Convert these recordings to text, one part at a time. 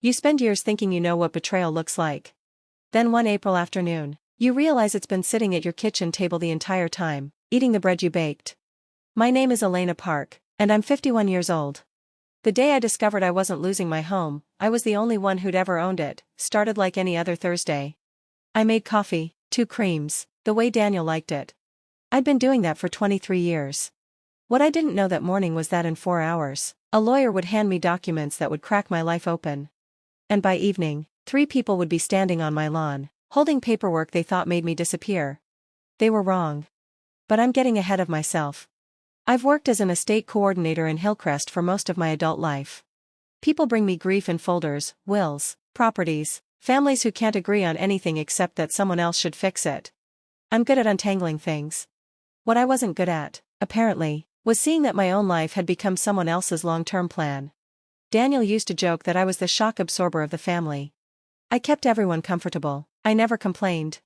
You spend years thinking you know what betrayal looks like. Then one April afternoon, you realize it's been sitting at your kitchen table the entire time, eating the bread you baked. My name is Elena Park, and I'm 51 years old. The day I discovered I wasn't losing my home, I was the only one who'd ever owned it, started like any other Thursday. I made coffee, 2 creams, the way Daniel liked it. I'd been doing that for 23 years. What I didn't know that morning was that in 4 hours, a lawyer would hand me documents that would crack my life open. And by evening, 3 people would be standing on my lawn, holding paperwork they thought made me disappear. They were wrong. But I'm getting ahead of myself. I've worked as an estate coordinator in Hillcrest for most of my adult life. People bring me grief in folders, wills, properties, families who can't agree on anything except that someone else should fix it. I'm good at untangling things. What I wasn't good at, apparently, was seeing that my own life had become someone else's long-term plan. Daniel used to joke that I was the shock absorber of the family. I kept everyone comfortable, I never complained.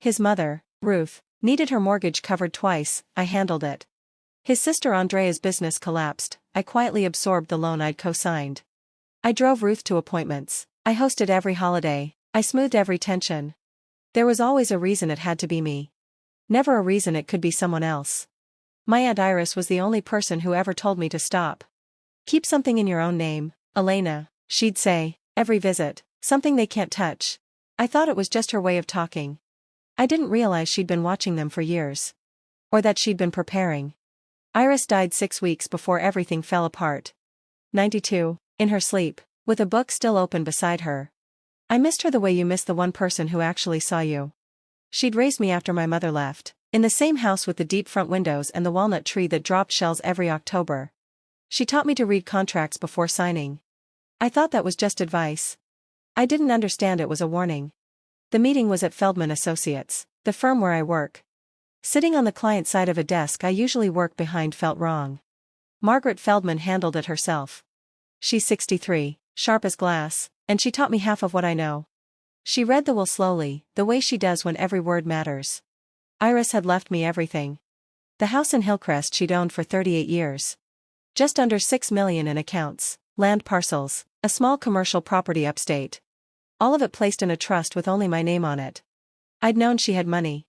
His mother, Ruth, needed her mortgage covered twice, I handled it. His sister Andrea's business collapsed, I quietly absorbed the loan I'd co-signed. I drove Ruth to appointments, I hosted every holiday, I smoothed every tension. There was always a reason it had to be me. Never a reason it could be someone else. My Aunt Iris was the only person who ever told me to stop. Keep something in your own name, Elena, she'd say, every visit, something they can't touch. I thought it was just her way of talking. I didn't realize she'd been watching them for years. Or that she'd been preparing. Iris died 6 weeks before everything fell apart. 92, in her sleep, with a book still open beside her. I missed her the way you miss the one person who actually saw you. She'd raised me after my mother left, in the same house with the deep front windows and the walnut tree that dropped shells every October. She taught me to read contracts before signing. I thought that was just advice. I didn't understand it was a warning. The meeting was at Feldman Associates, the firm where I work. Sitting on the client side of a desk I usually work behind felt wrong. Margaret Feldman handled it herself. She's 63, sharp as glass, and she taught me half of what I know. She read the will slowly, the way she does when every word matters. Iris had left me everything. The house in Hillcrest she'd owned for 38 years. Just under $6 million in accounts, land parcels, a small commercial property upstate. All of it placed in a trust with only my name on it. I'd known she had money.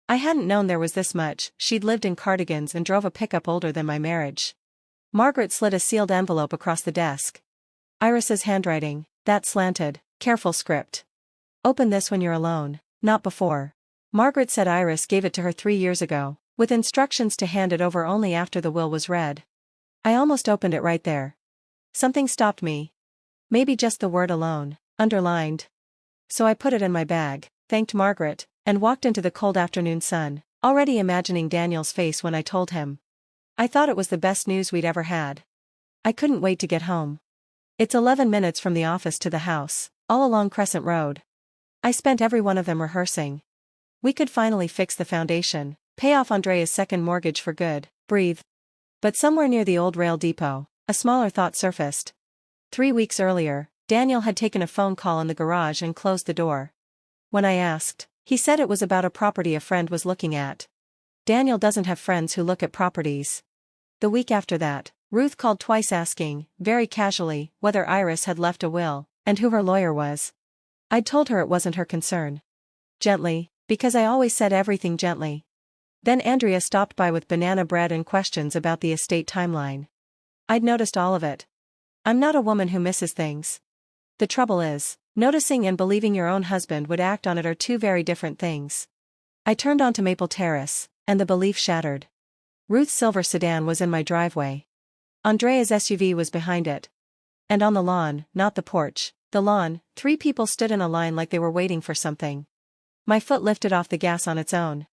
I hadn't known there was this much. She'd lived in cardigans and drove a pickup older than my marriage. Margaret slid a sealed envelope across the desk. Iris's handwriting, that slanted, careful script. Open this when you're alone, not before. Margaret said Iris gave it to her 3 years ago, with instructions to hand it over only after the will was read. I almost opened it right there. Something stopped me. Maybe just the word alone, underlined. So I put it in my bag, thanked Margaret, and walked into the cold afternoon sun, already imagining Daniel's face when I told him. I thought it was the best news we'd ever had. I couldn't wait to get home. It's 11 minutes from the office to the house, all along Crescent Road. I spent every one of them rehearsing. We could finally fix the foundation, pay off Andrea's second mortgage for good, breathe. But somewhere near the old rail depot, a smaller thought surfaced. 3 weeks earlier, Daniel had taken a phone call in the garage and closed the door. When I asked, he said it was about a property a friend was looking at. Daniel doesn't have friends who look at properties. The week after that, Ruth called twice asking, very casually, whether Iris had left a will, and who her lawyer was. I'd told her it wasn't her concern. Gently, because I always said everything gently. Then Andrea stopped by with banana bread and questions about the estate timeline. I'd noticed all of it. I'm not a woman who misses things. The trouble is, noticing and believing your own husband would act on it are 2 very different things. I turned onto Maple Terrace, and the belief shattered. Ruth's silver sedan was in my driveway. Andrea's SUV was behind it. And on the lawn, not the porch, the lawn, 3 people stood in a line like they were waiting for something. My foot lifted off the gas on its own.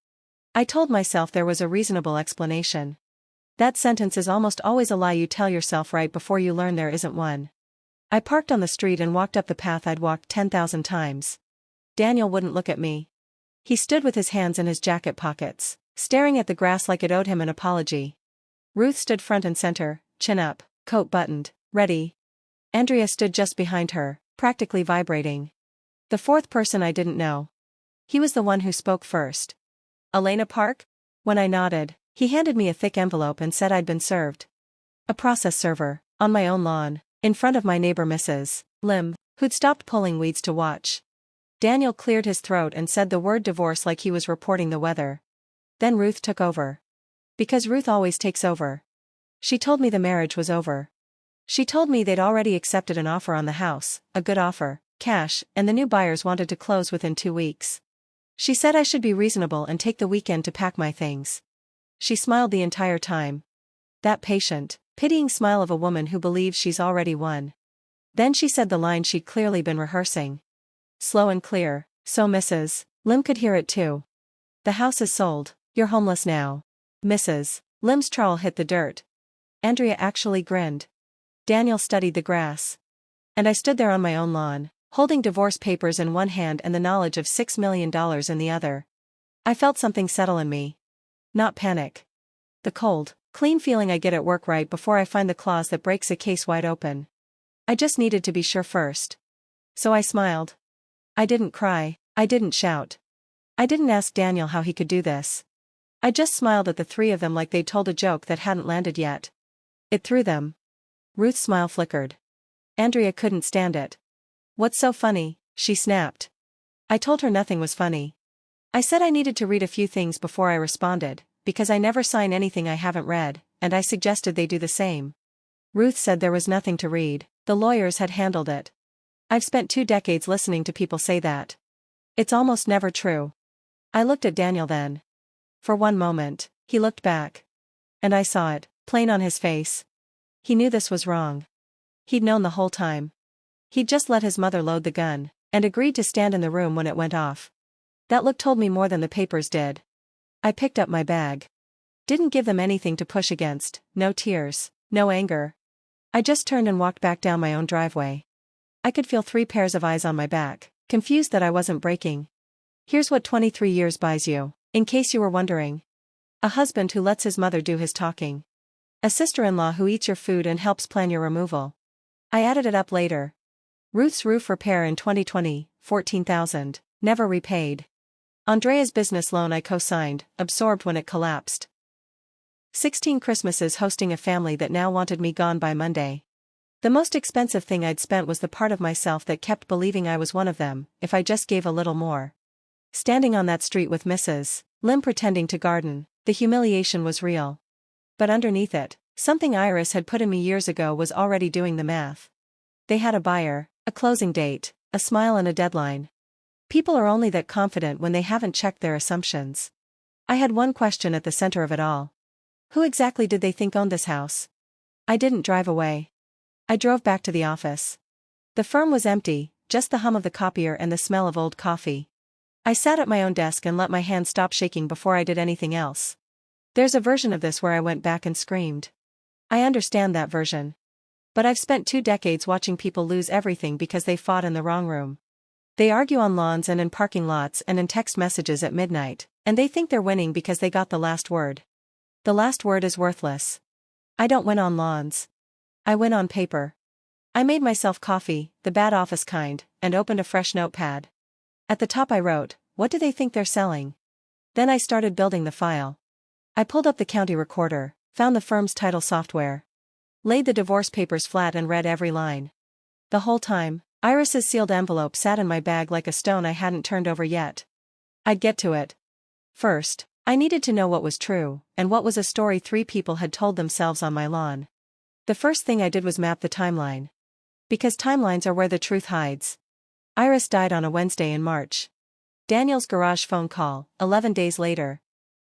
I told myself there was a reasonable explanation. That sentence is almost always a lie you tell yourself right before you learn there isn't one. I parked on the street and walked up the path I'd walked 10,000 times. Daniel wouldn't look at me. He stood with his hands in his jacket pockets, staring at the grass like it owed him an apology. Ruth stood front and center, chin up, coat buttoned, ready. Andrea stood just behind her, practically vibrating. The 4th person I didn't know. He was the one who spoke first. Elena Park? When I nodded, he handed me a thick envelope and said I'd been served. A process server, on my own lawn, in front of my neighbor Mrs. Lim, who'd stopped pulling weeds to watch. Daniel cleared his throat and said the word divorce like he was reporting the weather. Then Ruth took over. Because Ruth always takes over. She told me the marriage was over. She told me they'd already accepted an offer on the house, a good offer, cash, and the new buyers wanted to close within 2 weeks. She said I should be reasonable and take the weekend to pack my things. She smiled the entire time. That patient, pitying smile of a woman who believes she's already won. Then she said the line she'd clearly been rehearsing. Slow and clear, so Mrs. Lim could hear it too. The house is sold, you're homeless now. Mrs. Lim's trowel hit the dirt. Andrea actually grinned. Daniel studied the grass. And I stood there on my own lawn, holding divorce papers in one hand and the knowledge of $6 million in the other. I felt something settle in me. Not panic. The cold, clean feeling I get at work right before I find the clause that breaks a case wide open. I just needed to be sure first. So I smiled. I didn't cry, I didn't shout. I didn't ask Daniel how he could do this. I just smiled at the three of them like they'd told a joke that hadn't landed yet. It threw them. Ruth's smile flickered. Andrea couldn't stand it. What's so funny? She snapped. I told her nothing was funny. I said I needed to read a few things before I responded, because I never sign anything I haven't read, and I suggested they do the same. Ruth said there was nothing to read, the lawyers had handled it. I've spent 2 decades listening to people say that. It's almost never true. I looked at Daniel then. For one moment, he looked back. And I saw it, plain on his face. He knew this was wrong. He'd known the whole time. He'd just let his mother load the gun, and agreed to stand in the room when it went off. That look told me more than the papers did. I picked up my bag. Didn't give them anything to push against, no tears, no anger. I just turned and walked back down my own driveway. I could feel 3 pairs of eyes on my back, confused that I wasn't breaking. Here's what 23 years buys you, in case you were wondering. A husband who lets his mother do his talking. A sister-in-law who eats your food and helps plan your removal. I added it up later. Ruth's roof repair in 2020, $14,000, never repaid. Andrea's business loan I co-signed, absorbed when it collapsed. 16 Christmases hosting a family that now wanted me gone by Monday. The most expensive thing I'd spent was the part of myself that kept believing I was one of them, if I just gave a little more. Standing on that street with Mrs. Lim pretending to garden, the humiliation was real. But underneath it, something Iris had put in me years ago was already doing the math. They had a buyer, a closing date, a smile and a deadline. People are only that confident when they haven't checked their assumptions. I had one question at the center of it all. Who exactly did they think owned this house? I didn't drive away. I drove back to the office. The firm was empty, just the hum of the copier and the smell of old coffee. I sat at my own desk and let my hands stop shaking before I did anything else. There's a version of this where I went back and screamed. I understand that version. But I've spent 2 decades watching people lose everything because they fought in the wrong room. They argue on lawns and in parking lots and in text messages at midnight, and they think they're winning because they got the last word. The last word is worthless. I don't win on lawns. I win on paper. I made myself coffee, the bad office kind, and opened a fresh notepad. At the top I wrote, "What do they think they're selling?" Then I started building the file. I pulled up the county recorder, found the firm's title software. Laid the divorce papers flat and read every line. The whole time, Iris's sealed envelope sat in my bag like a stone I hadn't turned over yet. I'd get to it. First, I needed to know what was true, and what was a story 3 people had told themselves on my lawn. The first thing I did was map the timeline. Because timelines are where the truth hides. Iris died on a Wednesday in March. Daniel's garage phone call, 11 days later.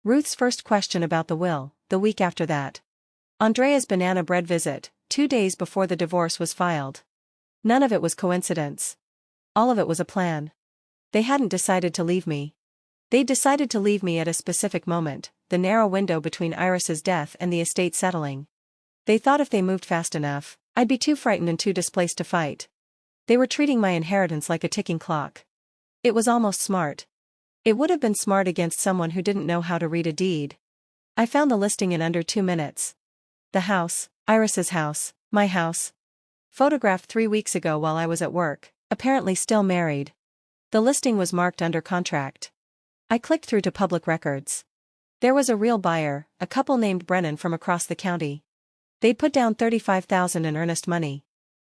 Ruth's first question about the will, the week after that. Andrea's banana bread visit, 2 days before the divorce was filed. None of it was coincidence. All of it was a plan. They hadn't decided to leave me. They'd decided to leave me at a specific moment, the narrow window between Iris's death and the estate settling. They thought if they moved fast enough, I'd be too frightened and too displaced to fight. They were treating my inheritance like a ticking clock. It was almost smart. It would have been smart against someone who didn't know how to read a deed. I found the listing in under 2 minutes. The house, Iris's house, my house. Photographed 3 weeks ago while I was at work, apparently still married. The listing was marked under contract. I clicked through to public records. There was a real buyer, a couple named Brennan from across the county. They'd put down $35,000 in earnest money.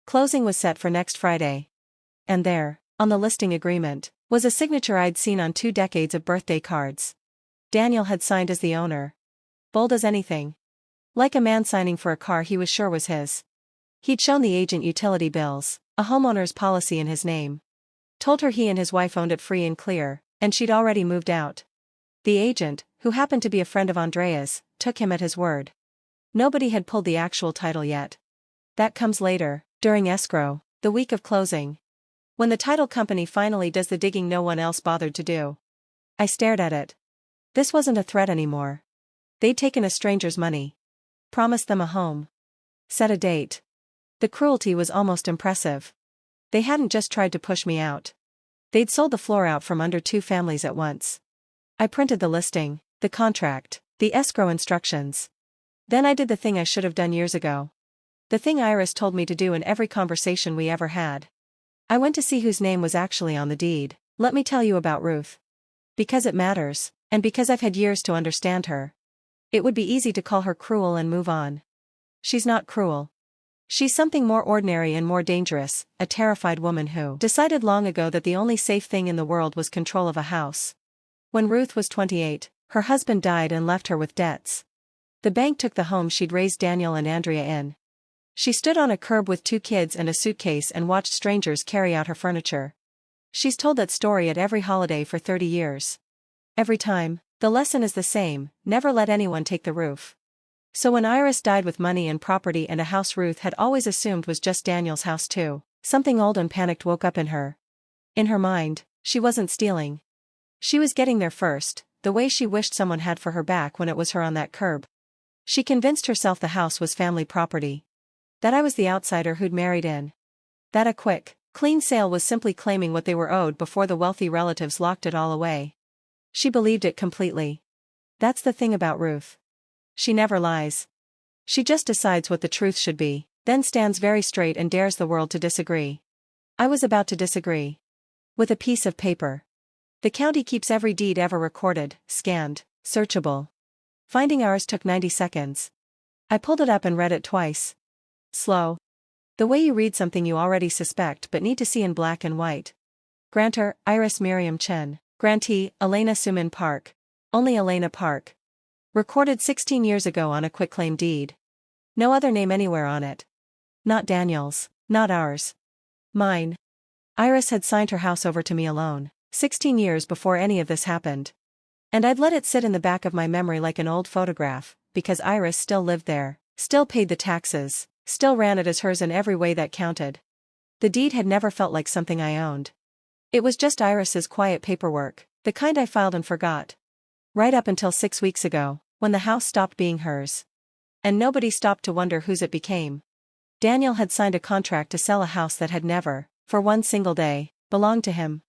Closing was set for next Friday. and there, on the listing agreement, was a signature I'd seen on 2 decades of birthday cards. Daniel had signed as the owner. Bold as anything. Like a man signing for a car he was sure was his. He'd shown the agent utility bills, a homeowner's policy in his name. Told her he and his wife owned it free and clear, and she'd already moved out. The agent, who happened to be a friend of Andrea's, took him at his word. Nobody had pulled the actual title yet. That comes later, during escrow, the week of closing. When the title company finally does the digging no one else bothered to do. I stared at it. This wasn't a threat anymore. They'd taken a stranger's money. Promised them a home. Set a date. The cruelty was almost impressive. They hadn't just tried to push me out. They'd sold the floor out from under 2 families at once. I printed the listing, the contract, the escrow instructions. Then I did the thing I should have done years ago. The thing Iris told me to do in every conversation we ever had. I went to see whose name was actually on the deed. Let me tell you about Ruth. Because it matters, and because I've had years to understand her. It would be easy to call her cruel and move on. She's not cruel. She's something more ordinary and more dangerous, a terrified woman who decided long ago that the only safe thing in the world was control of a house. When Ruth was 28, her husband died and left her with debts. The bank took the home she'd raised Daniel and Andrea in. She stood on a curb with 2 kids and a suitcase and watched strangers carry out her furniture. She's told that story at every holiday for 30 years. Every time, the lesson is the same: never let anyone take the roof. So when Iris died with money and property and a house Ruth had always assumed was just Daniel's house too, something old and panicked woke up in her. In her mind, she wasn't stealing. She was getting there first, the way she wished someone had for her back when it was her on that curb. She convinced herself the house was family property. That I was the outsider who'd married in. That a quick, clean sale was simply claiming what they were owed before the wealthy relatives locked it all away. She believed it completely. That's the thing about Ruth. She never lies. She just decides what the truth should be, then stands very straight and dares the world to disagree. I was about to disagree. With a piece of paper. The county keeps every deed ever recorded, scanned, searchable. Finding ours took 90 seconds. I pulled it up and read it twice. Slow. The way you read something you already suspect but need to see in black and white. Grantor, Iris Miriam Chen. Grantee, Elena Park. Only Elena Park. Recorded 16 years ago on a quitclaim deed. No other name anywhere on it. Not Daniel's, not ours. Mine. Iris had signed her house over to me alone, 16 years before any of this happened. And I'd let it sit in the back of my memory like an old photograph, because Iris still lived there, still paid the taxes, still ran it as hers in every way that counted. The deed had never felt like something I owned. It was just Iris's quiet paperwork, the kind I filed and forgot. Right up until 6 weeks ago, when the house stopped being hers. And nobody stopped to wonder whose it became. Daniel had signed a contract to sell a house that had never, for one single day, belonged to him.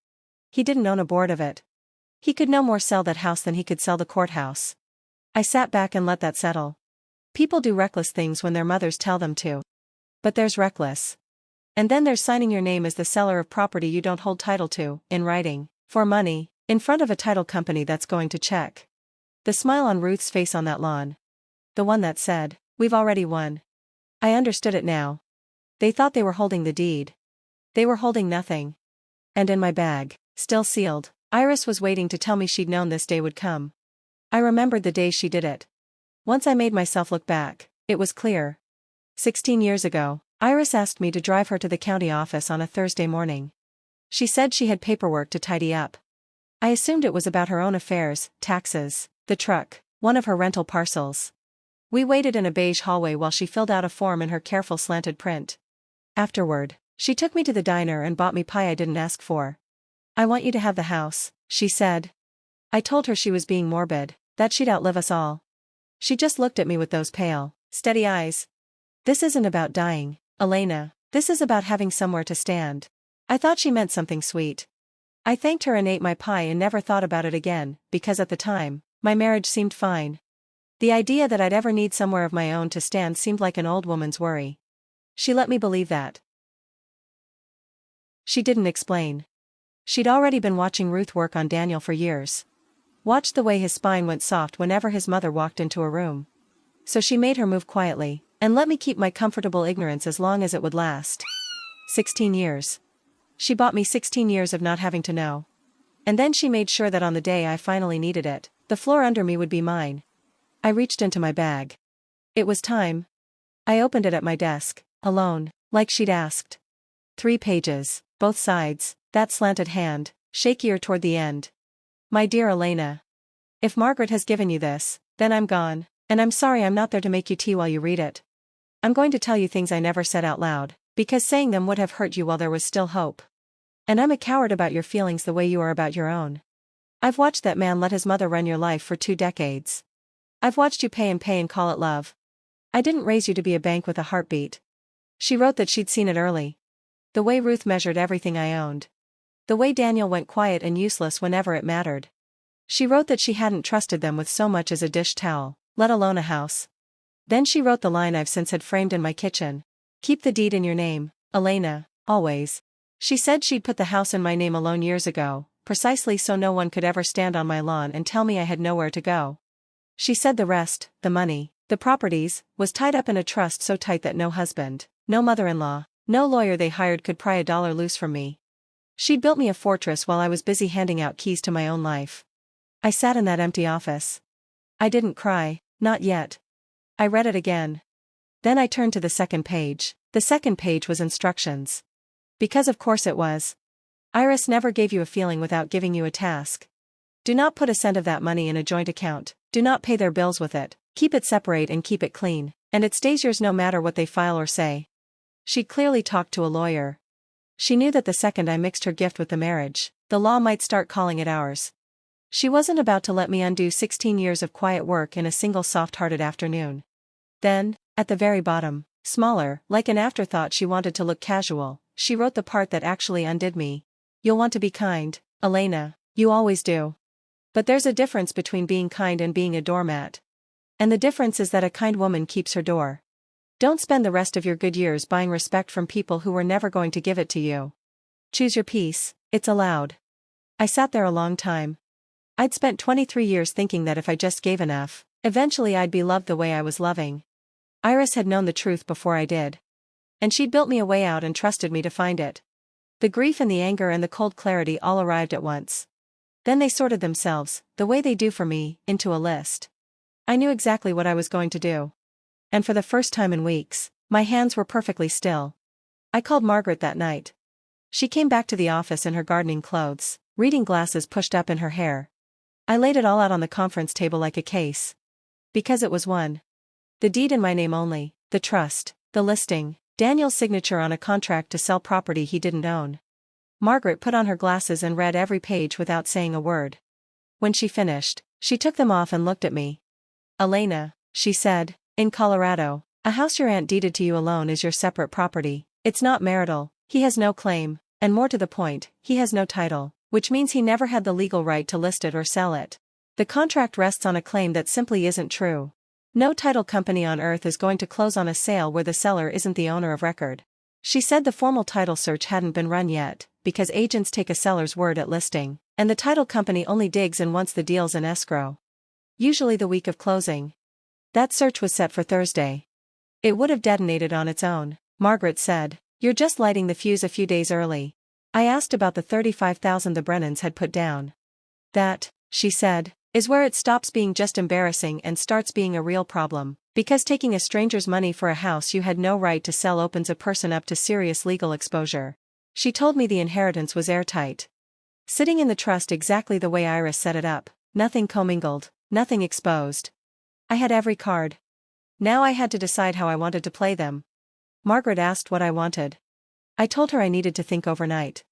He didn't own a board of it. He could no more sell that house than he could sell the courthouse. I sat back and let that settle. People do reckless things when their mothers tell them to. But there's reckless. And then there's signing your name as the seller of property you don't hold title to, in writing, for money, in front of a title company that's going to check. The smile on Ruth's face on that lawn. The one that said, "We've already won." I understood it now. They thought they were holding the deed. They were holding nothing. And in my bag, still sealed, Iris was waiting to tell me she'd known this day would come. I remembered the day she did it. Once I made myself look back, it was clear. 16 years ago, Iris asked me to drive her to the county office on a Thursday morning. She said she had paperwork to tidy up. I assumed it was about her own affairs, taxes, the truck, one of her rental parcels. We waited in a beige hallway while she filled out a form in her careful slanted print. Afterward, she took me to the diner and bought me pie I didn't ask for. "I want you to have the house," she said. I told her she was being morbid, that she'd outlive us all. She just looked at me with those pale, steady eyes. "This isn't about dying, Elena, this is about having somewhere to stand." I thought she meant something sweet. I thanked her and ate my pie and never thought about it again, because at the time, my marriage seemed fine. The idea that I'd ever need somewhere of my own to stand seemed like an old woman's worry. She let me believe that. She didn't explain. She'd already been watching Ruth work on Daniel for years. Watched the way his spine went soft whenever his mother walked into a room. So she made her move quietly, and let me keep my comfortable ignorance as long as it would last. 16 years. She bought me 16 years of not having to know. And then she made sure that on the day I finally needed it, the floor under me would be mine. I reached into my bag. It was time. I opened it at my desk, alone, like she'd asked. 3 pages, both sides, that slanted hand, shakier toward the end. My dear Elena. If Margaret has given you this, then I'm gone, and I'm sorry I'm not there to make you tea while you read it. I'm going to tell you things I never said out loud, because saying them would have hurt you while there was still hope. And I'm a coward about your feelings the way you are about your own. I've watched that man let his mother run your life for 2 decades. I've watched you pay and call it love. I didn't raise you to be a bank with a heartbeat. She wrote that she'd seen it early. The way Ruth measured everything I owned. The way Daniel went quiet and useless whenever it mattered. She wrote that she hadn't trusted them with so much as a dish towel, let alone a house. Then she wrote the line I've since had framed in my kitchen. Keep the deed in your name, Elena, always. She said she'd put the house in my name alone years ago, precisely so no one could ever stand on my lawn and tell me I had nowhere to go. She said the rest, the money, the properties, was tied up in a trust so tight that no husband, no mother-in-law, no lawyer they hired could pry a dollar loose from me. She'd built me a fortress while I was busy handing out keys to my own life. I sat in that empty office. I didn't cry, not yet. I read it again. Then I turned to the second page. The second page was instructions. Because of course it was. Iris never gave you a feeling without giving you a task. Do not put a cent of that money in a joint account, do not pay their bills with it, keep it separate and keep it clean, and it stays yours no matter what they file or say. She clearly talked to a lawyer. She knew that the second I mixed her gift with the marriage, the law might start calling it ours. She wasn't about to let me undo 16 years of quiet work in a single soft-hearted afternoon. Then, at the very bottom, smaller, like an afterthought she wanted to look casual, she wrote the part that actually undid me. You'll want to be kind, Elena, you always do. But there's a difference between being kind and being a doormat. And the difference is that a kind woman keeps her door. Don't spend the rest of your good years buying respect from people who were never going to give it to you. Choose your peace, it's allowed. I sat there a long time. I'd spent 23 years thinking that if I just gave enough, eventually I'd be loved the way I was loving. Iris had known the truth before I did. And she'd built me a way out and trusted me to find it. The grief and the anger and the cold clarity all arrived at once. Then they sorted themselves, the way they do for me, into a list. I knew exactly what I was going to do. And for the first time in weeks, my hands were perfectly still. I called Margaret that night. She came back to the office in her gardening clothes, reading glasses pushed up in her hair. I laid it all out on the conference table like a case. Because it was one. The deed in my name only, the trust, the listing, Daniel's signature on a contract to sell property he didn't own. Margaret put on her glasses and read every page without saying a word. When she finished, she took them off and looked at me. Elena, she said, in Colorado, a house your aunt deeded to you alone is your separate property. It's not marital, he has no claim, and more to the point, he has no title, which means he never had the legal right to list it or sell it. The contract rests on a claim that simply isn't true. No title company on earth is going to close on a sale where the seller isn't the owner of record. She said the formal title search hadn't been run yet, because agents take a seller's word at listing, and the title company only digs in once the deal's in escrow. Usually the week of closing. That search was set for Thursday. It would have detonated on its own, Margaret said. You're just lighting the fuse a few days early. I asked about the $35,000 the Brennans had put down. That, she said, is where it stops being just embarrassing and starts being a real problem, because taking a stranger's money for a house you had no right to sell opens a person up to serious legal exposure. She told me the inheritance was airtight. Sitting in the trust exactly the way Iris set it up, nothing commingled, nothing exposed. I had every card. Now I had to decide how I wanted to play them. Margaret asked what I wanted. I told her I needed to think overnight.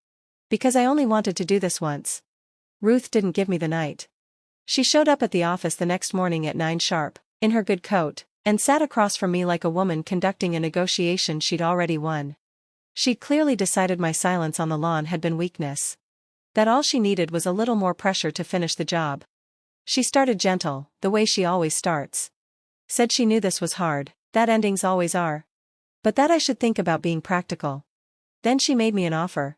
Because I only wanted to do this once. Ruth didn't give me the night. She showed up at the office the next morning at 9 sharp, in her good coat, and sat across from me like a woman conducting a negotiation she'd already won. She'd clearly decided my silence on the lawn had been weakness. That all she needed was a little more pressure to finish the job. She started gentle, the way she always starts. Said she knew this was hard, that endings always are. But that I should think about being practical. Then she made me an offer.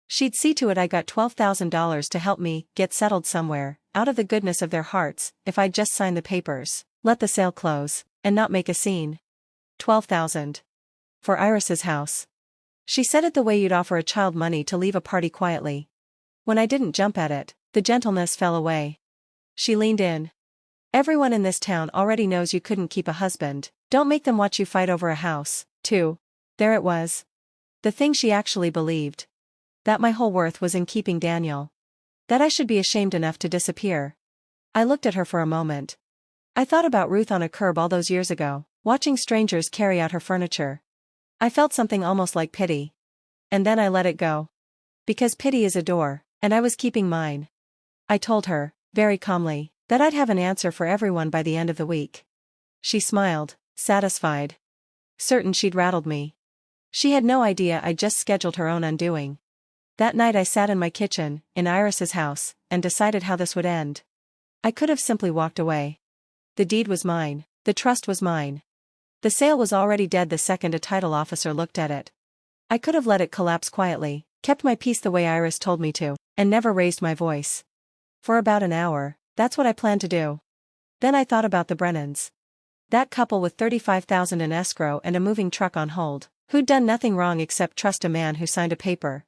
She'd see to it I got $12,000 to help me get settled somewhere, out of the goodness of their hearts, if I'd just sign the papers, let the sale close, and not make a scene. $12,000. For Iris's house. She said it the way you'd offer a child money to leave a party quietly. When I didn't jump at it, the gentleness fell away. She leaned in. Everyone in this town already knows you couldn't keep a husband, don't make them watch you fight over a house, too. There it was. The thing she actually believed. That my whole worth was in keeping Daniel. That I should be ashamed enough to disappear. I looked at her for a moment. I thought about Ruth on a curb all those years ago, watching strangers carry out her furniture. I felt something almost like pity. And then I let it go. Because pity is a door, and I was keeping mine. I told her, very calmly, that I'd have an answer for everyone by the end of the week. She smiled, satisfied. Certain she'd rattled me. She had no idea I'd just scheduled her own undoing. That night I sat in my kitchen, in Iris's house, and decided how this would end. I could have simply walked away. The deed was mine, the trust was mine. The sale was already dead the second a title officer looked at it. I could have let it collapse quietly, kept my peace the way Iris told me to, and never raised my voice. For about an hour, that's what I planned to do. Then I thought about the Brennans. That couple with $35,000 in escrow and a moving truck on hold, who'd done nothing wrong except trust a man who signed a paper.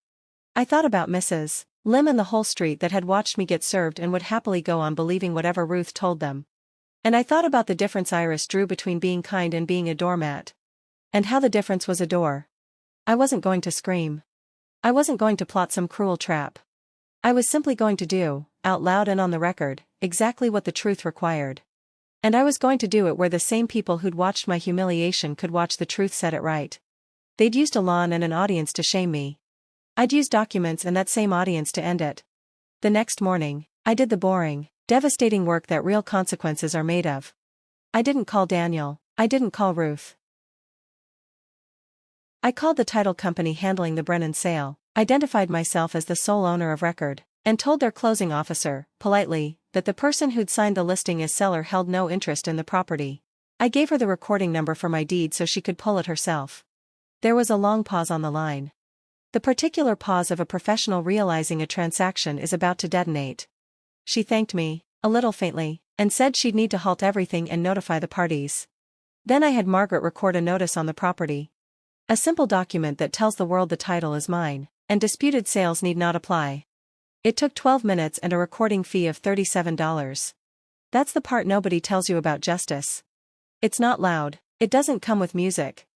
I thought about Mrs. Lim and the whole street that had watched me get served and would happily go on believing whatever Ruth told them. And I thought about the difference Iris drew between being kind and being a doormat. And how the difference was a door. I wasn't going to scream. I wasn't going to plot some cruel trap. I was simply going to do, out loud and on the record, exactly what the truth required. And I was going to do it where the same people who'd watched my humiliation could watch the truth set it right. They'd used a lawn and an audience to shame me. I'd use documents and that same audience to end it. The next morning, I did the boring, devastating work that real consequences are made of. I didn't call Daniel, I didn't call Ruth. I called the title company handling the Brennan sale, identified myself as the sole owner of record, and told their closing officer, politely, that the person who'd signed the listing as seller held no interest in the property. I gave her the recording number for my deed so she could pull it herself. There was a long pause on the line. The particular pause of a professional realizing a transaction is about to detonate. She thanked me, a little faintly, and said she'd need to halt everything and notify the parties. Then I had Margaret record a notice on the property. A simple document that tells the world the title is mine, and disputed sales need not apply. It took 12 minutes and a recording fee of $37. That's the part nobody tells you about justice. It's not loud, it doesn't come with music.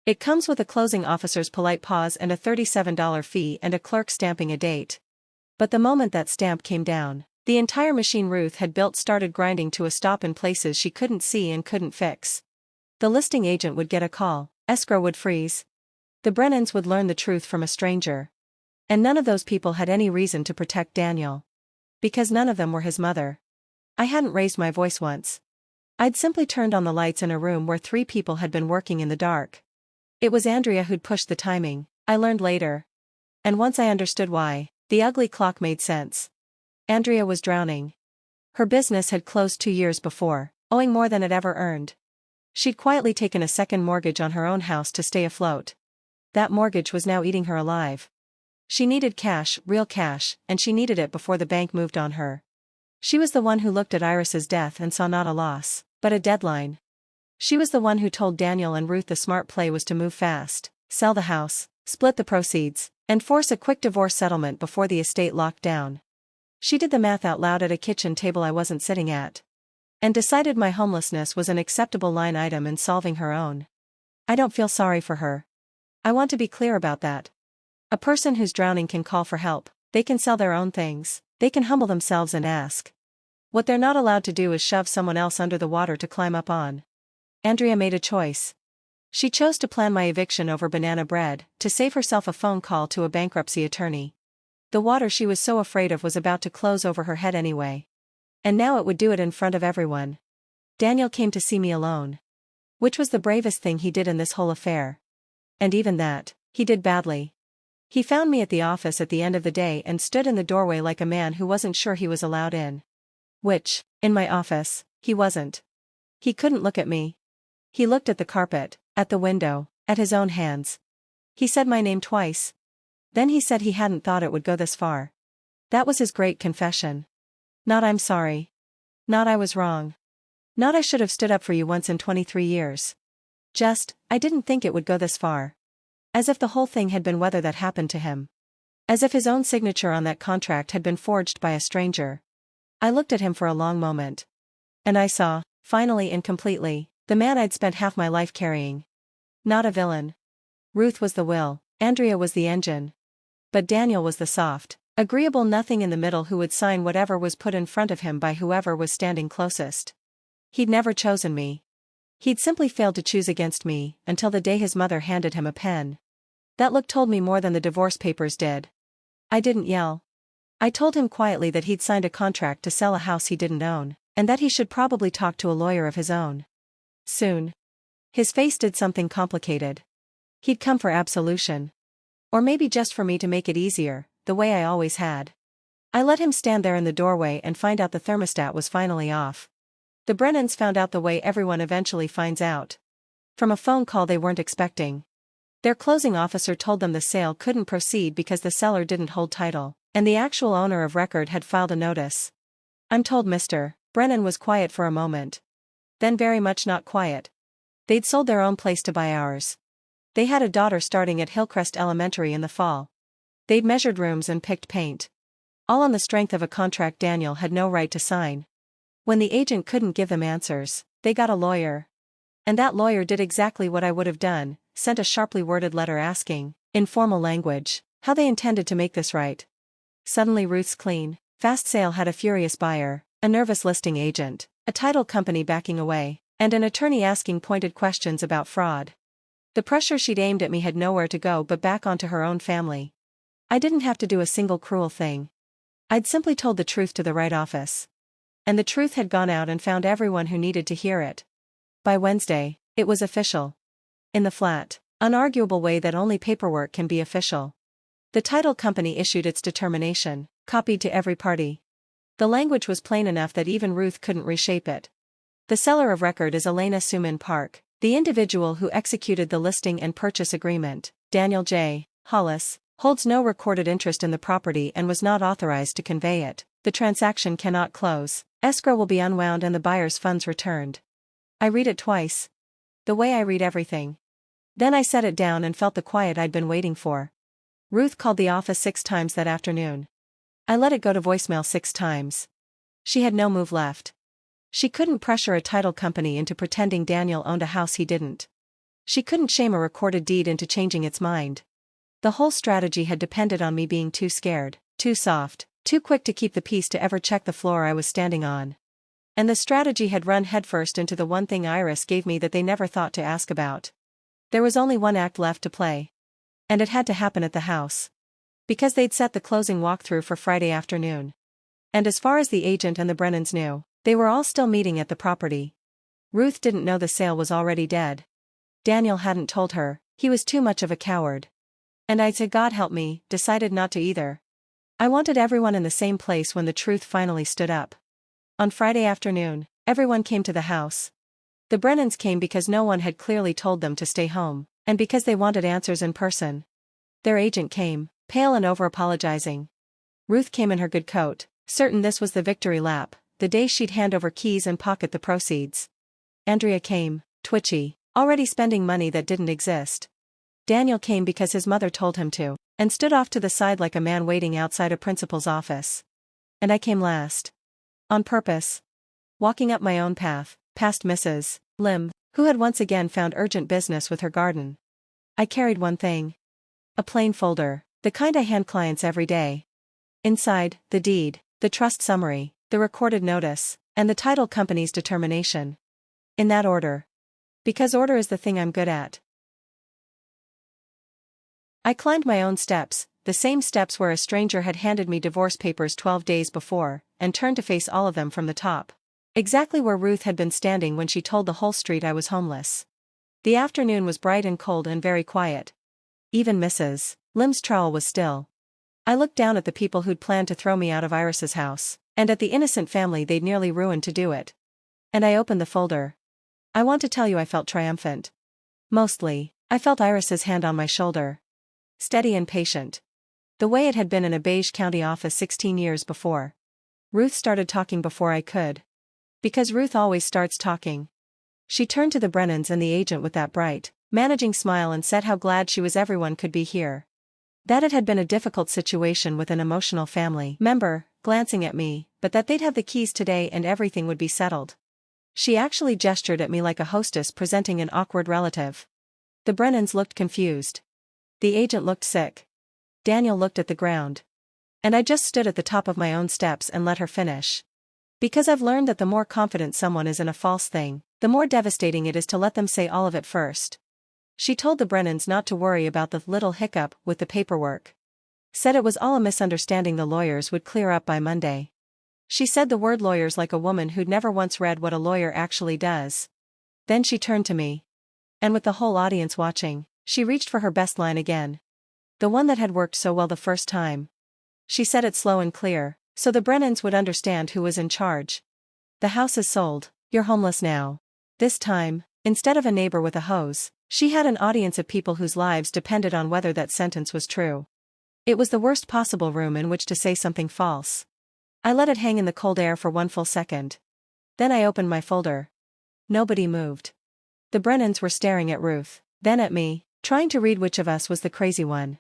It comes with a closing officer's polite pause and a $37 fee and a clerk stamping a date. But the moment that stamp came down, the entire machine Ruth had built started grinding to a stop in places she couldn't see and couldn't fix. The listing agent would get a call, escrow would freeze. The Brennans would learn the truth from a stranger. And none of those people had any reason to protect Daniel. Because none of them were his mother. I hadn't raised my voice once. I'd simply turned on the lights in a room where 3 people had been working in the dark. It was Andrea who'd pushed the timing, I learned later. And once I understood why, the ugly clock made sense. Andrea was drowning. Her business had closed 2 years before, owing more than it ever earned. She'd quietly taken a second mortgage on her own house to stay afloat. That mortgage was now eating her alive. She needed cash, real cash, and she needed it before the bank moved on her. She was the one who looked at Iris's death and saw not a loss, but a deadline. She was the one who told Daniel and Ruth the smart play was to move fast, sell the house, split the proceeds, and force a quick divorce settlement before the estate locked down. She did the math out loud at a kitchen table I wasn't sitting at. And decided my homelessness was an acceptable line item in solving her own. I don't feel sorry for her. I want to be clear about that. A person who's drowning can call for help, they can sell their own things, they can humble themselves and ask. What they're not allowed to do is shove someone else under the water to climb up on. Andrea made a choice. She chose to plan my eviction over banana bread, to save herself a phone call to a bankruptcy attorney. The water she was so afraid of was about to close over her head anyway. And now it would do it in front of everyone. Daniel came to see me alone. Which was the bravest thing he did in this whole affair. And even that, he did badly. He found me at the office at the end of the day and stood in the doorway like a man who wasn't sure he was allowed in. Which, in my office, he wasn't. He couldn't look at me. He looked at the carpet, at the window, at his own hands. He said my name twice. Then he said he hadn't thought it would go this far. That was his great confession. Not I'm sorry. Not I was wrong. Not I should have stood up for you once in 23 years. Just, I didn't think it would go this far. As if the whole thing had been weather that happened to him. As if his own signature on that contract had been forged by a stranger. I looked at him for a long moment. And I saw, finally and completely, the man I'd spent half my life carrying. Not a villain. Ruth was the will, Andrea was the engine. But Daniel was the soft, agreeable nothing in the middle who would sign whatever was put in front of him by whoever was standing closest. He'd never chosen me. He'd simply failed to choose against me, until the day his mother handed him a pen. That look told me more than the divorce papers did. I didn't yell. I told him quietly that he'd signed a contract to sell a house he didn't own, and that he should probably talk to a lawyer of his own. Soon. His face did something complicated. He'd come for absolution. Or maybe just for me to make it easier, the way I always had. I let him stand there in the doorway and find out the thermostat was finally off. The Brennans found out the way everyone eventually finds out. From a phone call they weren't expecting. Their closing officer told them the sale couldn't proceed because the seller didn't hold title, and the actual owner of record had filed a notice. I'm told Mr. Brennan was quiet for a moment. Then very much not quiet. They'd sold their own place to buy ours. They had a daughter starting at Hillcrest Elementary in the fall. They'd measured rooms and picked paint. All on the strength of a contract Daniel had no right to sign. When the agent couldn't give them answers, they got a lawyer. And that lawyer did exactly what I would have done, sent a sharply worded letter asking, in formal language, how they intended to make this right. Suddenly Ruth's clean, fast sale had a furious buyer, a nervous listing agent, a title company backing away, and an attorney asking pointed questions about fraud. The pressure she'd aimed at me had nowhere to go but back onto her own family. I didn't have to do a single cruel thing. I'd simply told the truth to the right office. And the truth had gone out and found everyone who needed to hear it. By Wednesday, it was official. In the flat, unarguable way that only paperwork can be official. The title company issued its determination, copied to every party. The language was plain enough that even Ruth couldn't reshape it. The seller of record is Elena Park, the individual who executed the listing and purchase agreement, Daniel J. Hollis, holds no recorded interest in the property and was not authorized to convey it. The transaction cannot close, escrow will be unwound and the buyer's funds returned. I read it twice. The way I read everything. Then I set it down and felt the quiet I'd been waiting for. Ruth called the office 6 times that afternoon. I let it go to voicemail 6 times. She had no move left. She couldn't pressure a title company into pretending Daniel owned a house he didn't. She couldn't shame a recorded deed into changing its mind. The whole strategy had depended on me being too scared, too soft, too quick to keep the peace to ever check the floor I was standing on. And the strategy had run headfirst into the one thing Iris gave me that they never thought to ask about. There was only one act left to play. And it had to happen at the house. Because they'd set the closing walkthrough for Friday afternoon. And as far as the agent and the Brennans knew, they were all still meeting at the property. Ruth didn't know the sale was already dead. Daniel hadn't told her, he was too much of a coward. And I'd say God help me, decided not to either. I wanted everyone in the same place when the truth finally stood up. On Friday afternoon, everyone came to the house. The Brennans came because no one had clearly told them to stay home, and because they wanted answers in person. Their agent came, pale and over-apologizing. Ruth came in her good coat, certain this was the victory lap, the day she'd hand over keys and pocket the proceeds. Andrea came, twitchy, already spending money that didn't exist. Daniel came because his mother told him to, and stood off to the side like a man waiting outside a principal's office. And I came last. On purpose. Walking up my own path, past Mrs. Lim, who had once again found urgent business with her garden. I carried one thing. A plain folder, the kind I hand clients every day. Inside, the deed, the trust summary, the recorded notice, and the title company's determination. In that order. Because order is the thing I'm good at. I climbed my own steps, the same steps where a stranger had handed me divorce papers 12 days before, and turned to face all of them from the top. Exactly where Ruth had been standing when she told the whole street I was homeless. The afternoon was bright and cold and very quiet. Even Mrs. Lim's trowel was still. I looked down at the people who'd planned to throw me out of Iris's house, and at the innocent family they'd nearly ruined to do it. And I opened the folder. I want to tell you I felt triumphant. Mostly, I felt Iris's hand on my shoulder. Steady and patient. The way it had been in a beige county office 16 years before. Ruth started talking before I could. Because Ruth always starts talking. She turned to the Brennans and the agent with that bright, Managing smile and said how glad she was everyone could be here. That it had been a difficult situation with an emotional family member, glancing at me, but that they'd have the keys today and everything would be settled. She actually gestured at me like a hostess presenting an awkward relative. The Brennans looked confused. The agent looked sick. Daniel looked at the ground. And I just stood at the top of my own steps and let her finish. Because I've learned that the more confident someone is in a false thing, the more devastating it is to let them say all of it first. She told the Brennans not to worry about the little hiccup with the paperwork. Said it was all a misunderstanding the lawyers would clear up by Monday. She said the word lawyers like a woman who'd never once read what a lawyer actually does. Then she turned to me. And with the whole audience watching, she reached for her best line again. The one that had worked so well the first time. She said it slow and clear, so the Brennans would understand who was in charge. The house is sold, you're homeless now. This time, instead of a neighbor with a hose, she had an audience of people whose lives depended on whether that sentence was true. It was the worst possible room in which to say something false. I let it hang in the cold air for one full second. Then I opened my folder. Nobody moved. The Brennans were staring at Ruth, then at me, trying to read which of us was the crazy one.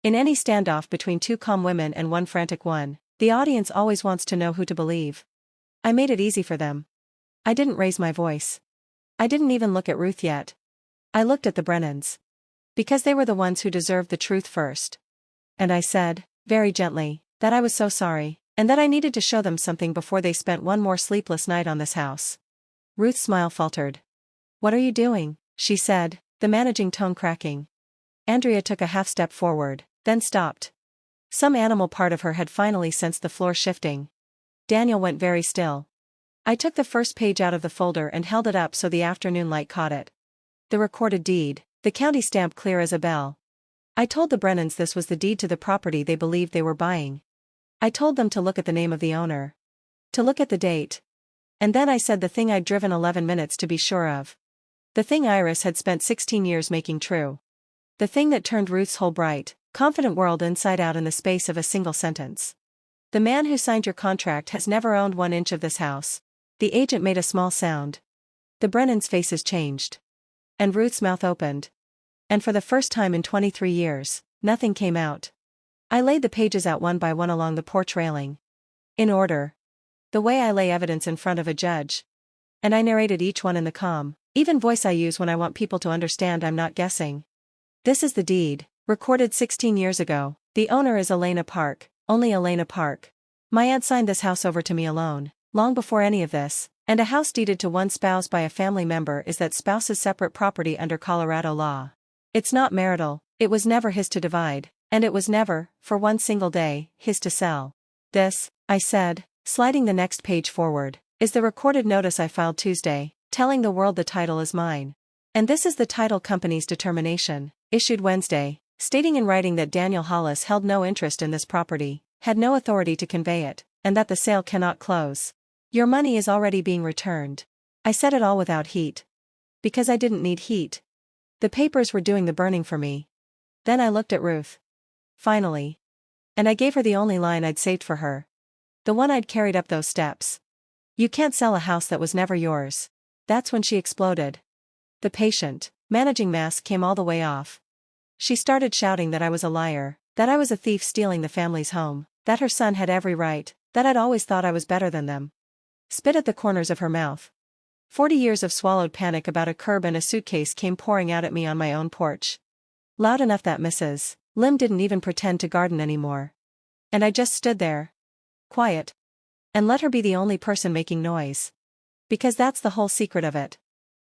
In any standoff between two calm women and one frantic one, the audience always wants to know who to believe. I made it easy for them. I didn't raise my voice. I didn't even look at Ruth yet. I looked at the Brennans. Because they were the ones who deserved the truth first. And I said, very gently, that I was so sorry, and that I needed to show them something before they spent one more sleepless night on this house. Ruth's smile faltered. What are you doing? She said, the managing tone cracking. Andrea took a half step forward, then stopped. Some animal part of her had finally sensed the floor shifting. Daniel went very still. I took the first page out of the folder and held it up so the afternoon light caught it. The recorded deed, the county stamp clear as a bell. I told the Brennans this was the deed to the property they believed they were buying. I told them to look at the name of the owner. To look at the date. And then I said the thing I'd driven 11 minutes to be sure of. The thing Iris had spent 16 years making true. The thing that turned Ruth's whole bright, confident world inside out in the space of a single sentence. The man who signed your contract has never owned 1 inch of this house. The agent made a small sound. The Brennans' faces changed. And Ruth's mouth opened. And for the first time in 23 years, nothing came out. I laid the pages out one by one along the porch railing. In order. The way I lay evidence in front of a judge. And I narrated each one in the calm, even voice I use when I want people to understand I'm not guessing. This is the deed, recorded 16 years ago. The owner is Elena Park, only Elena Park. My aunt signed this house over to me alone, long before any of this, and a house deeded to one spouse by a family member is that spouse's separate property under Colorado law. It's not marital, it was never his to divide, and it was never, for one single day, his to sell. This, I said, sliding the next page forward, is the recorded notice I filed Tuesday, telling the world the title is mine. And this is the title company's determination, issued Wednesday, stating in writing that Daniel Hollis held no interest in this property, had no authority to convey it, and that the sale cannot close. Your money is already being returned. I said it all without heat. Because I didn't need heat. The papers were doing the burning for me. Then I looked at Ruth. Finally. And I gave her the only line I'd saved for her. The one I'd carried up those steps. You can't sell a house that was never yours. That's when she exploded. The patient, managing mask came all the way off. She started shouting that I was a liar, that I was a thief stealing the family's home, that her son had every right, that I'd always thought I was better than them. Spit at the corners of her mouth. 40 years of swallowed panic about a curb and a suitcase came pouring out at me on my own porch. Loud enough that Mrs. Lim didn't even pretend to garden anymore. And I just stood there. Quiet. And let her be the only person making noise. Because that's the whole secret of it.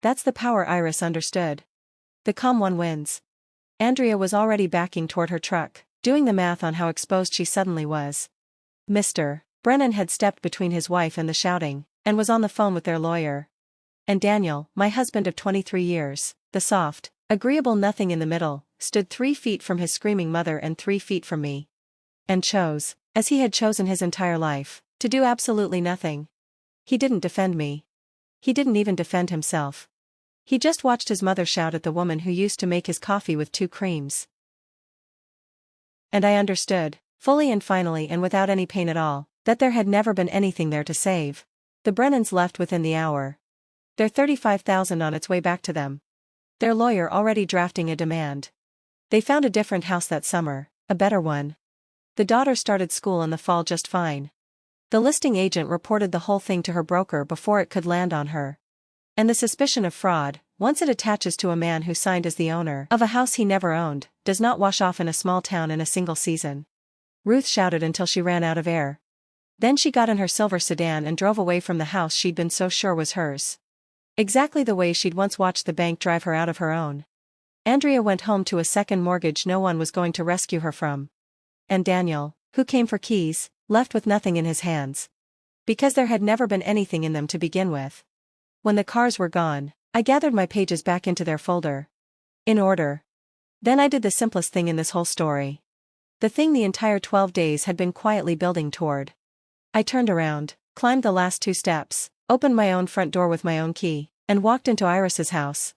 That's the power Iris understood. The calm one wins. Andrea was already backing toward her truck, doing the math on how exposed she suddenly was. Mr. Brennan had stepped between his wife and the shouting, and was on the phone with their lawyer. And Daniel, my husband of 23 years, the soft, agreeable nothing in the middle, stood 3 feet from his screaming mother and 3 feet from me. And chose, as he had chosen his entire life, to do absolutely nothing. He didn't defend me. He didn't even defend himself. He just watched his mother shout at the woman who used to make his coffee with 2 creams. And I understood, fully and finally and without any pain at all, that there had never been anything there to save. The Brennans left within the hour. Their $35,000 on its way back to them. Their lawyer already drafting a demand. They found a different house that summer, a better one. The daughter started school in the fall just fine. The listing agent reported the whole thing to her broker before it could land on her. And the suspicion of fraud, once it attaches to a man who signed as the owner of a house he never owned, does not wash off in a small town in a single season. Ruth shouted until she ran out of air. Then she got in her silver sedan and drove away from the house she'd been so sure was hers. Exactly the way she'd once watched the bank drive her out of her own. Andrea went home to a second mortgage no one was going to rescue her from. And Daniel, who came for keys, left with nothing in his hands. Because there had never been anything in them to begin with. When the cars were gone, I gathered my pages back into their folder. In order. Then I did the simplest thing in this whole story. The thing the entire 12 days had been quietly building toward. I turned around, climbed the last 2 steps, opened my own front door with my own key, and walked into Iris's house.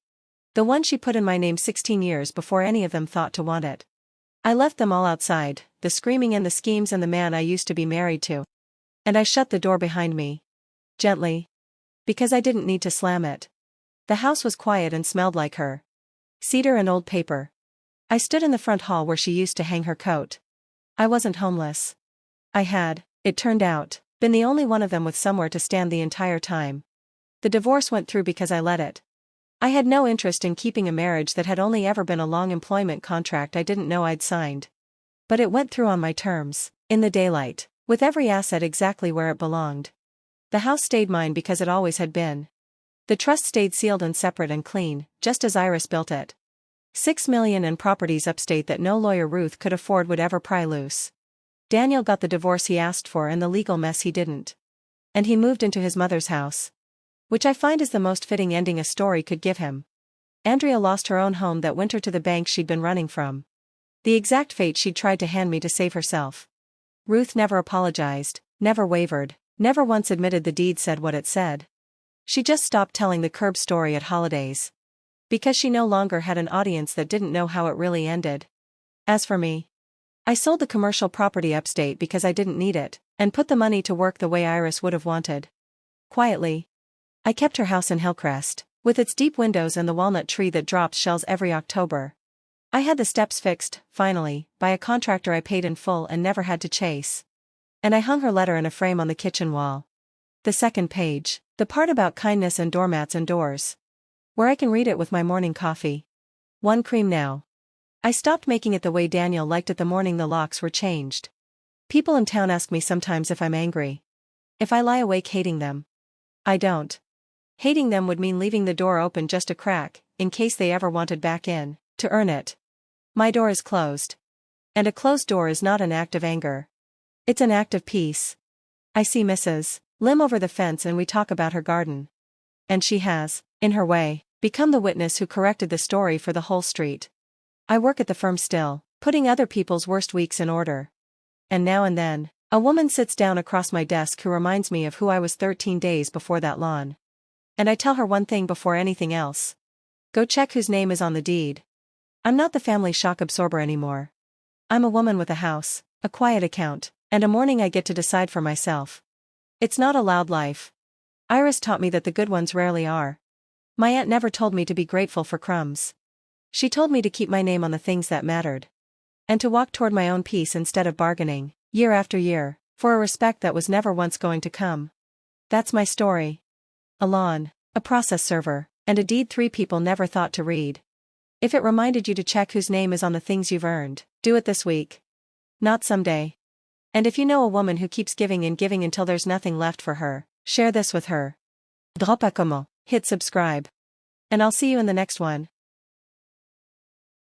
The one she put in my name 16 years before any of them thought to want it. I left them all outside, the screaming and the schemes and the man I used to be married to. And I shut the door behind me. Gently. Because I didn't need to slam it. The house was quiet and smelled like her. Cedar and old paper. I stood in the front hall where she used to hang her coat. I wasn't homeless. I had, it turned out, been the only one of them with somewhere to stand the entire time. The divorce went through because I let it. I had no interest in keeping a marriage that had only ever been a long employment contract I didn't know I'd signed. But it went through on my terms, in the daylight, with every asset exactly where it belonged. The house stayed mine because it always had been. The trust stayed sealed and separate and clean, just as Iris built it. $6 million in properties upstate that no lawyer Ruth could afford would ever pry loose. Daniel got the divorce he asked for and the legal mess he didn't. And he moved into his mother's house. Which I find is the most fitting ending a story could give him. Andrea lost her own home that winter to the bank she'd been running from. The exact fate she'd tried to hand me to save herself. Ruth never apologized, never wavered, never once admitted the deed said what it said. She just stopped telling the curb story at holidays. Because she no longer had an audience that didn't know how it really ended. As for me, I sold the commercial property upstate because I didn't need it, and put the money to work the way Iris would have wanted. Quietly. I kept her house in Hillcrest, with its deep windows and the walnut tree that drops shells every October. I had the steps fixed, finally, by a contractor I paid in full and never had to chase. And I hung her letter in a frame on the kitchen wall. The second page, the part about kindness and doormats and doors. Where I can read it with my morning coffee. 1 cream now. I stopped making it the way Daniel liked it the morning the locks were changed. People in town ask me sometimes if I'm angry. If I lie awake hating them. I don't. Hating them would mean leaving the door open just a crack, in case they ever wanted back in, to earn it. My door is closed. And a closed door is not an act of anger. It's an act of peace. I see Mrs. Lim over the fence and we talk about her garden. And she has, in her way, become the witness who corrected the story for the whole street. I work at the firm still, putting other people's worst weeks in order. And now and then, a woman sits down across my desk who reminds me of who I was 13 days before that lawn. And I tell her one thing before anything else. Go check whose name is on the deed. I'm not the family shock absorber anymore. I'm a woman with a house, a quiet account, and a morning I get to decide for myself. It's not a loud life. Iris taught me that the good ones rarely are. My aunt never told me to be grateful for crumbs. She told me to keep my name on the things that mattered. And to walk toward my own peace instead of bargaining, year after year, for a respect that was never once going to come. That's my story. A lawn, a process server, and a deed 3 people never thought to read. If it reminded you to check whose name is on the things you've earned, do it this week. Not someday. And if you know a woman who keeps giving and giving until there's nothing left for her, share this with her. Drop a comment, hit subscribe. And I'll see you in the next one.